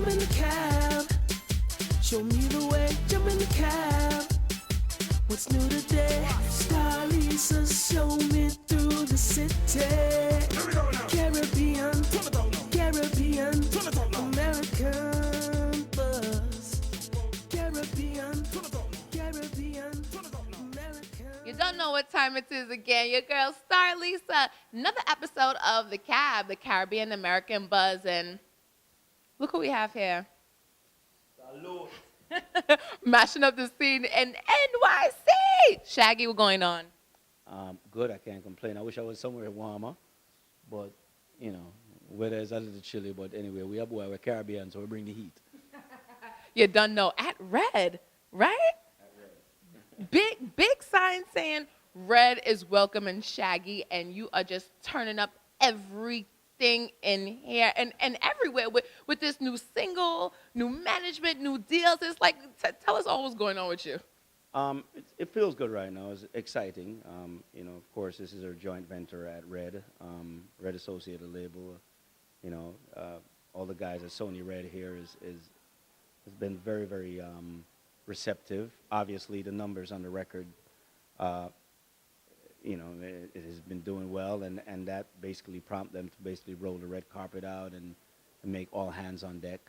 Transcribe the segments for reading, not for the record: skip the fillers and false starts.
jump in the cab. Show me the way, jump in the cab. What's new today? Starlisa, show me through the city. Caribbean, Caribbean, American buzz. Caribbean, Caribbean, American. You don't know what time it is again. Your girl Starlisa. Another episode of The Cab, the Caribbean American Buzz. And look who we have here. Salute. Mashing up the scene in NYC. Shaggy, what's going on? Good, I can't complain. I wish I was somewhere warmer, but, you know, weather is a little chilly. But anyway, we're Caribbean, so we bring the heat. You don't know. At Red, right? Big sign saying Red is welcoming Shaggy, and you are just turning up everything in here and everywhere with this new single, new management, new deals. It's like, tell us all what's going on with you. It feels good right now. It's exciting. You know, of course, this is our joint venture at Red, Red Associated Label. You know, all the guys at SONY Red here has been very, very receptive. Obviously, the numbers on the record, you know, it has been doing well, and that basically prompted them to basically roll the red carpet out and make all hands on deck.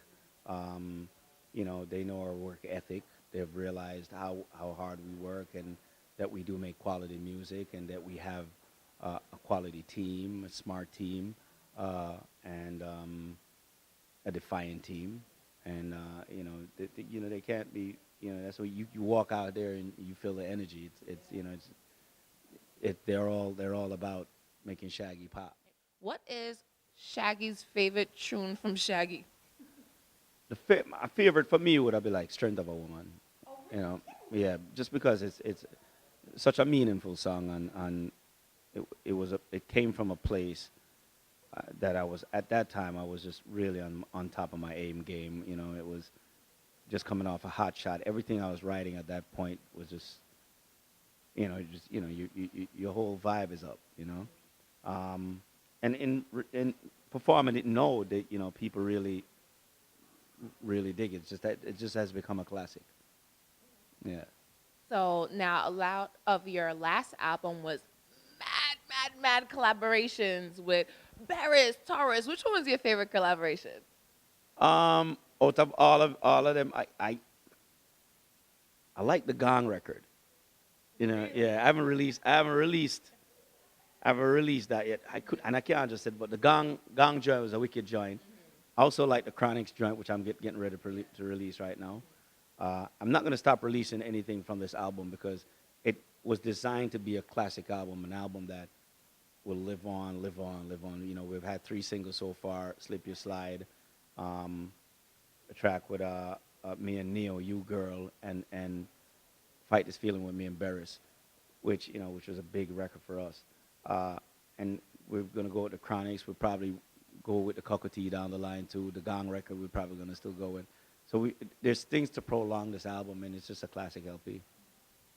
You know, they know our work ethic. They've realized how hard we work and that we do make quality music and that we have a quality team, a smart team, and a defiant team. And you know, they can't be. You know, that's what you walk out there and you feel the energy. They're all about making Shaggy pop. What is Shaggy's favorite tune from Shaggy? My favorite for me would be like "Strength of a Woman." You know, yeah, just because it's such a meaningful song, and it came from a place that I was at that time. I was just really on top of my aim game. You know, it was just coming off a hot shot. Everything I was writing at that point was just, you know, your whole vibe is up. You know, and in performing it, know that, you know, people really dig it. It's just that it just has become a classic. Yeah. So now a lot of your last album was mad collaborations with Barris, Taurus. Which one was your favorite collaboration? Out of all of them, I like the Gong record. You know, yeah. I haven't released that yet. I can't just say, but the Gong joint was a wicked joint. I also like the Chronics joint, which I'm getting ready to release right now. I'm not going to stop releasing anything from this album because it was designed to be a classic album, an album that will live on. You know, we've had 3 singles so far: "Slip Your Slide," a track with me and Neo, "You Girl," and "Fight This Feeling" with me and Barris, which was a big record for us. And we're going to go with the Chronics. We'll probably go with the Cockatoo down the line too. The Gong record we're probably going to still go with. So there's things to prolong this album, and it's just a classic LP.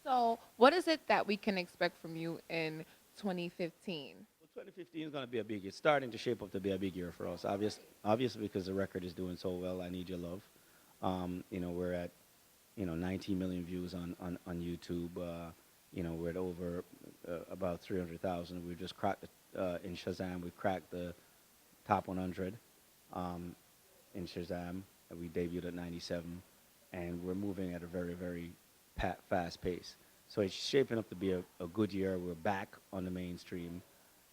So what is it that we can expect from you in 2015? Well, 2015 is going to be it's starting to shape up to be a big year for us. Obviously because the record is doing so well. I Need Your Love. You know, we're at 19 million views on YouTube. You know, we're at over about 300,000. We just cracked in Shazam. We cracked the top 100 in Shazam. We debuted at 97, and we're moving at a very, very fast pace. So it's shaping up to be a good year. We're back on the mainstream,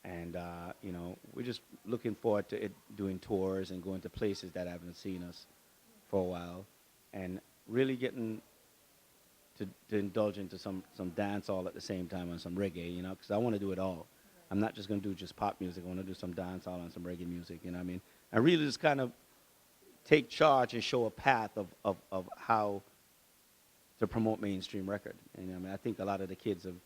and you know, we're just looking forward to it doing tours and going to places that haven't seen us for a while, and really getting to indulge into some dance all at the same time and some reggae, you know, because I want to do it all. I'm not just going to do just pop music. I want to do some dance all and some reggae music, you know what I mean? I really just kind of take charge and show a path of how to promote mainstream record. And I mean, I think a lot of the kids and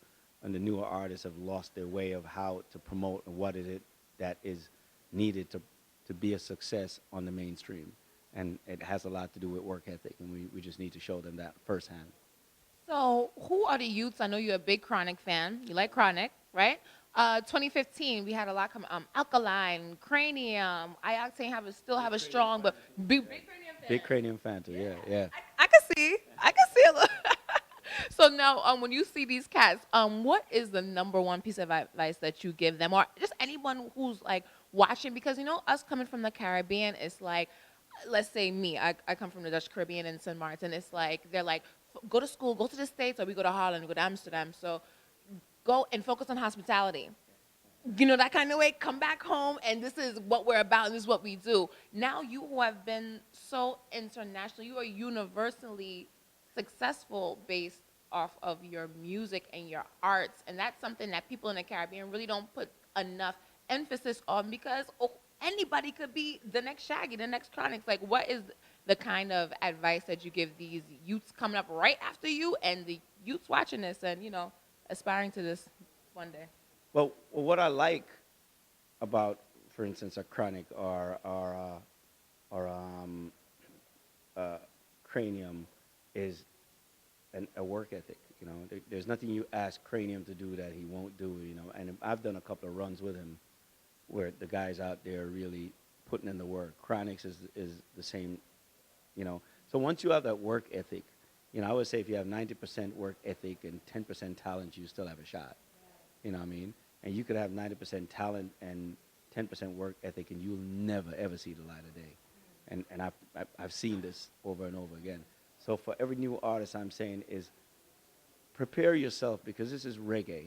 the newer artists have lost their way of how to promote and what is it that is needed to be a success on the mainstream. And it has a lot to do with work ethic, and we just need to show them that firsthand. So who are the youths? I know you're a big Chronic fan. You like Chronic, right? 2015, we had a lot come. Alkaline, Cranium, iOctane still have a strong, but big Cranium Big cranium fan too. Yeah, yeah. I can see. I can see a little. So now, when you see these cats, what is the number one piece of advice that you give them, or just anyone who's like watching? Because us coming from the Caribbean, it's like, let's say me, I come from the Dutch Caribbean in St. Martin. It's like they're like, go to school, go to the States, or we go to Holland, go to Amsterdam. So go and focus on hospitality. That kind of way. Come back home, and this is what we're about, and this is what we do. Now, you who have been so international, you are universally successful based off of your music and your arts, and that's something that people in the Caribbean really don't put enough emphasis on because anybody could be the next Shaggy, the next Chronix. Like, what is the kind of advice that you give these youths coming up right after you and the youths watching this and aspiring to this one day? Well, what I like about, for instance, a chronic or cranium is a work ethic. There's nothing you ask cranium to do that he won't do. And I've done a couple of runs with him where the guys out there really putting in the work. Chronix is the same. So once you have that work ethic, I would say if you have 90% work ethic and 10% talent, you still have a shot. You know what I mean? And you could have 90% talent and 10% work ethic, and you'll never ever see the light of day. And I've seen this over and over again. So for every new artist, I'm saying is prepare yourself because this is reggae,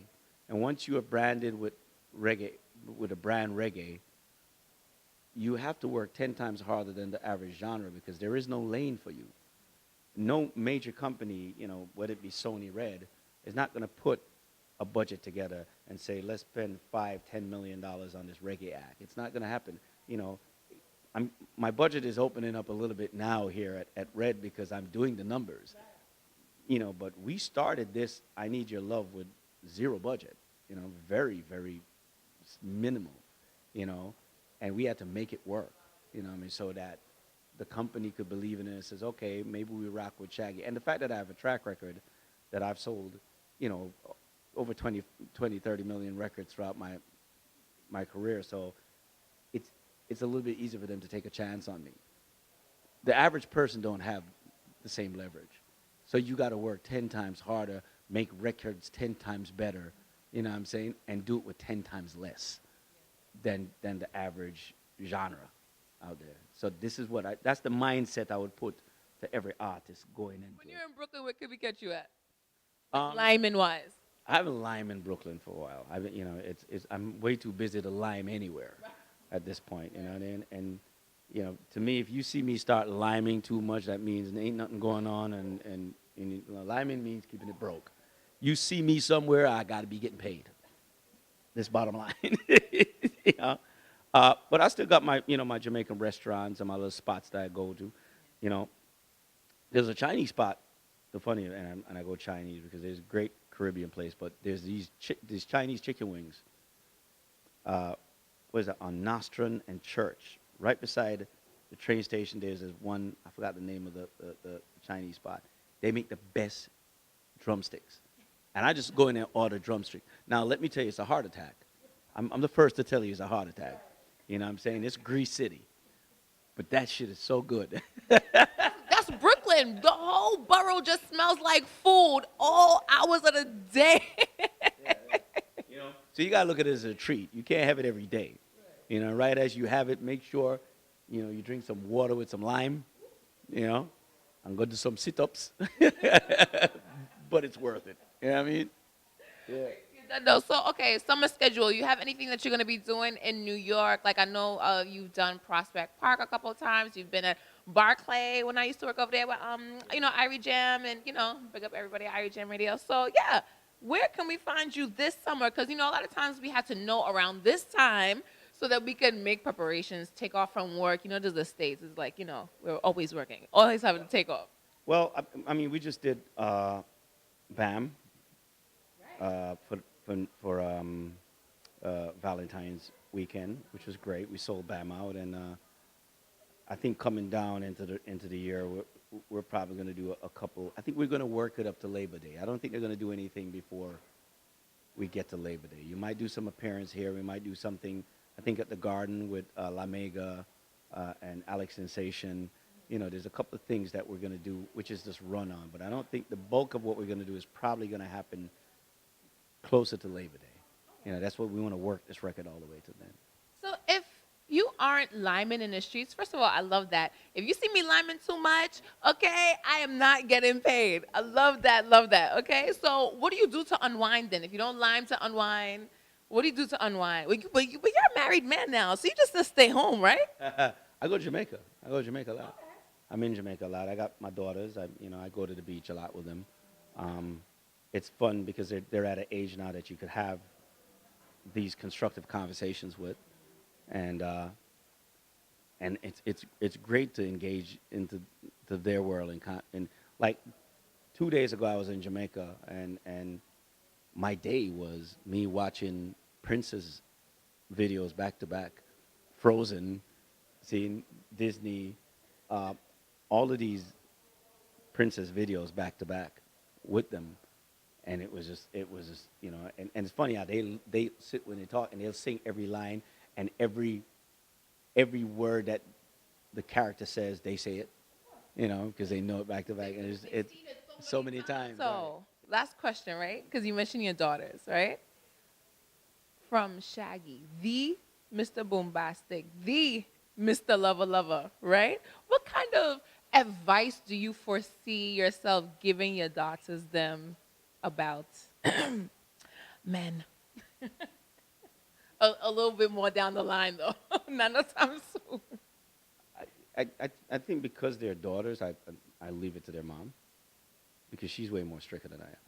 and once you are branded with reggae, with a brand reggae, you have to work 10 times harder than the average genre because there is no lane for you. No major company, whether it be Sony Red, is not going to put a budget together and say, let's spend $5-10 million on this reggae act. It's not going to happen. My budget is opening up a little bit now here at Red because I'm doing the numbers. But we started this I Need Your Love with zero budget, very, very minimal, and we had to make it work, so that the company could believe in it and says, okay, maybe we rock with Shaggy. And the fact that I have a track record that I've sold, over 20, 30 million records throughout my career. So it's a little bit easier for them to take a chance on me. The average person don't have the same leverage. So you got to work 10 times harder, make records 10 times better, you know what I'm saying, and do it with 10 times less than the average genre out there. So this is that's the mindset I would put to every artist going into When you're in Brooklyn, where could we catch you at? Um, Lyman wise. I haven't lime in Brooklyn for a while. I'm way too busy to lime anywhere at this point, and to me, if you see me start liming too much, that means there ain't nothing going on, and liming means keeping it broke. You see me somewhere, I got to be getting paid. This bottom line, but I still got my my Jamaican restaurants and my little spots that I go to. There's a Chinese spot. The funny, and I go Chinese because there's a great Caribbean place, but there's these Chinese chicken wings. What is that, on Nostrand and Church, right beside the train station. There's this one, I forgot the name of the Chinese spot. They make the best drumsticks, and I just go in there and order drumstick. Now let me tell you, it's a heart attack. I'm the first to tell you it's a heart attack. You know what I'm saying? It's Grease City, but that shit is so good. That's Brooklyn. The whole borough just smells like food all hours of the day. So you gotta look at it as a treat. You can't have it every day. Right as you have it, make sure, you drink some water with some lime, and go do some sit-ups. But it's worth it. You know what I mean? Yeah. No, so okay, summer schedule. You have anything that you're gonna be doing in New York? Like I know you've done Prospect Park a couple of times. You've been at Barclay when I used to work over there with Irie Jam and big up everybody at Irie Jam Radio. So yeah, where can we find you this summer? Because a lot of times we have to know around this time so that we can make preparations, take off from work. There's the States. It's like we're always working, always having to take off. Well, I mean, we just did BAM for Valentine's weekend, which was great. We sold BAM out, and I think coming down into the year, we're probably going to do a couple. I think we're going to work it up to Labor Day. I don't think they're going to do anything before we get to Labor Day. You might do some appearance here. We might do something, I think, at the Garden with La Mega and Alex Sensation. there's a couple of things that we're going to do, which is just run on. But I don't think the bulk of what we're going to do is probably going to happen closer to Labor Day. That's what we want to work this record all the way to then. So if you aren't liming in the streets, first of all, I love that. If you see me liming too much, okay, I am not getting paid. I love that, okay? So what do you do to unwind then? If you don't lime to unwind, what do you do to unwind? But you're a married man now, so you just stay home, right? I go to Jamaica. I go to Jamaica a lot. I'm in Jamaica a lot. I got my daughters. I go to the beach a lot with them. It's fun because they're at an age now that you could have these constructive conversations with, and it's great to engage into their world and like 2 days ago I was in Jamaica and my day was me watching Prince's videos back to back, Frozen, seeing Disney, all of these Princess videos back to back with them, and it was just and it's funny how they sit when they talk and they'll sing every line and every word that the character says, they say it, because they know it back to back, and it's so many times. So last question, right? Because you mentioned your daughters, right? From Shaggy, the Mr. Boombastic, the Mr. Lover, right? What kind of advice do you foresee yourself giving your daughters them about men? A little bit more down the line, though. Not no time soon. I think because they're daughters, I leave it to their mom, because she's way more stricter than I am.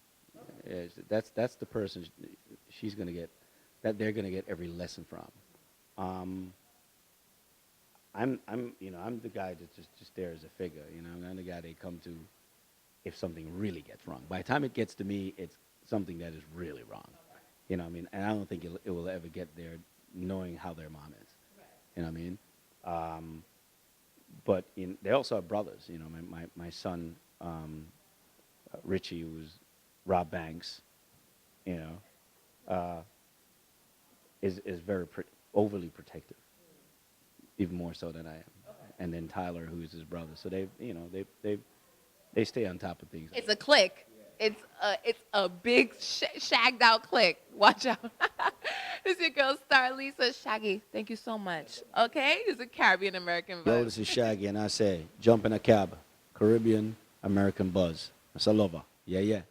Yeah, that's the person she's gonna get, that they're gonna get every lesson from. I'm the guy that's just there as a figure. I'm the guy they come to if something really gets wrong. By the time it gets to me, it's something that is really wrong. And I don't think it will ever get there, knowing how their mom is. You know what I mean? But they also are brothers. My son, Richie, who's Rob Banks, is very overly protective, even more so than I am. And then Tyler, who is his brother. So they stay on top of things. It's a clique. It's a big shagged out clique. Watch out. This is your girl Starlisa. Shaggy, thank you so much. Okay, this is a Caribbean American Yo, vibe. this is Shaggy, and I say, jump in a cab, Caribbean American buzz. That's a lover. Yeah, yeah.